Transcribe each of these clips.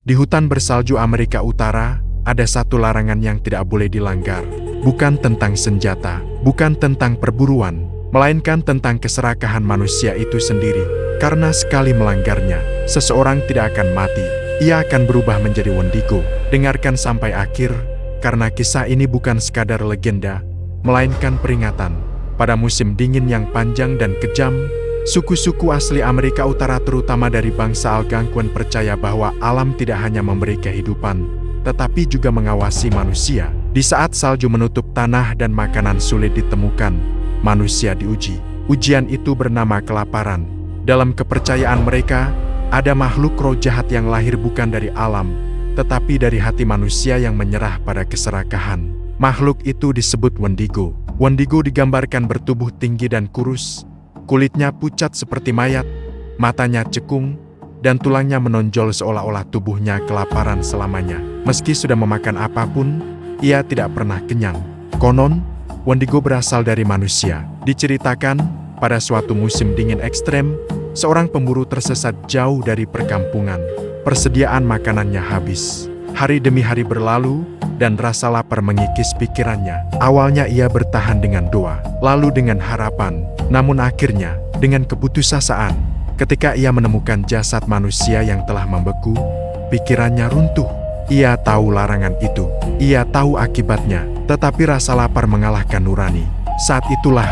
Di hutan bersalju Amerika Utara, ada satu larangan yang tidak boleh dilanggar. Bukan tentang senjata, bukan tentang perburuan, melainkan tentang keserakahan manusia itu sendiri. Karena sekali melanggarnya, seseorang tidak akan mati. Ia akan berubah menjadi Wendigo. Dengarkan sampai akhir, karena kisah ini bukan sekadar legenda, melainkan peringatan. Pada musim dingin yang panjang dan kejam, suku-suku asli Amerika Utara terutama dari bangsa Algonquin percaya bahwa alam tidak hanya memberi kehidupan, tetapi juga mengawasi manusia. Di saat salju menutup tanah dan makanan sulit ditemukan, manusia diuji. Ujian itu bernama kelaparan. Dalam kepercayaan mereka, ada makhluk roh jahat yang lahir bukan dari alam, tetapi dari hati manusia yang menyerah pada keserakahan. Makhluk itu disebut Wendigo. Wendigo digambarkan bertubuh tinggi dan kurus, kulitnya pucat seperti mayat, matanya cekung, dan tulangnya menonjol seolah-olah tubuhnya kelaparan selamanya. Meski sudah memakan apapun, ia tidak pernah kenyang. Konon, Wendigo berasal dari manusia. Diceritakan, pada suatu musim dingin ekstrem, seorang pemburu tersesat jauh dari perkampungan. Persediaan makanannya habis. Hari demi hari berlalu, dan rasa lapar mengikis pikirannya. Awalnya ia bertahan dengan doa, lalu dengan harapan. Namun akhirnya, dengan keputusasaan, ketika ia menemukan jasad manusia yang telah membeku, pikirannya runtuh. Ia tahu larangan itu, ia tahu akibatnya, tetapi rasa lapar mengalahkan nurani. Saat itulah,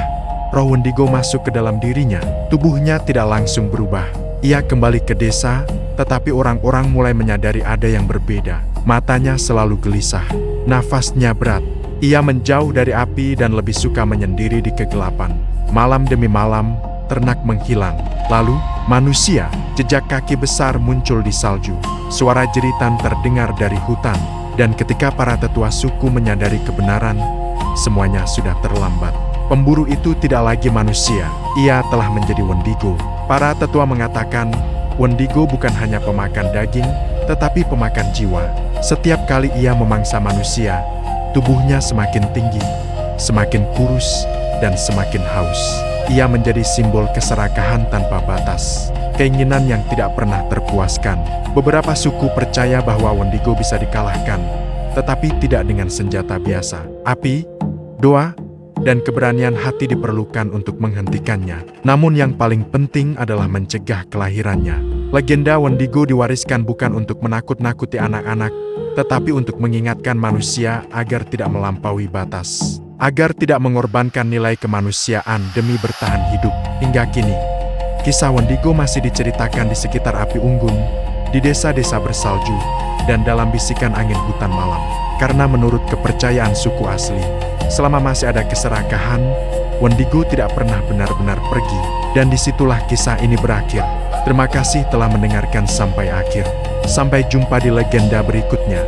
roh Wendigo masuk ke dalam dirinya. Tubuhnya tidak langsung berubah. Ia kembali ke desa, tetapi orang-orang mulai menyadari ada yang berbeda. Matanya selalu gelisah, nafasnya berat. Ia menjauh dari api dan lebih suka menyendiri di kegelapan. Malam demi malam, ternak menghilang. Lalu, manusia, jejak kaki besar muncul di salju. Suara jeritan terdengar dari hutan. Dan ketika para tetua suku menyadari kebenaran, semuanya sudah terlambat. Pemburu itu tidak lagi manusia, ia telah menjadi Wendigo. Para tetua mengatakan, Wendigo bukan hanya pemakan daging, tetapi pemakan jiwa. Setiap kali ia memangsa manusia, tubuhnya semakin tinggi, semakin kurus, dan semakin haus. Ia menjadi simbol keserakahan tanpa batas, keinginan yang tidak pernah terpuaskan. Beberapa suku percaya bahwa Wendigo bisa dikalahkan, tetapi tidak dengan senjata biasa. Api, doa, dan keberanian hati diperlukan untuk menghentikannya. Namun yang paling penting adalah mencegah kelahirannya. Legenda Wendigo diwariskan bukan untuk menakut-nakuti anak-anak, tetapi untuk mengingatkan manusia agar tidak melampaui batas. Agar tidak mengorbankan nilai kemanusiaan demi bertahan hidup. Hingga kini, kisah Wendigo masih diceritakan di sekitar api unggun, di desa-desa bersalju, dan dalam bisikan angin hutan malam. Karena menurut kepercayaan suku asli, selama masih ada keserakahan, Wendigo tidak pernah benar-benar pergi. Dan disitulah kisah ini berakhir. Terima kasih telah mendengarkan sampai akhir. Sampai jumpa di legenda berikutnya.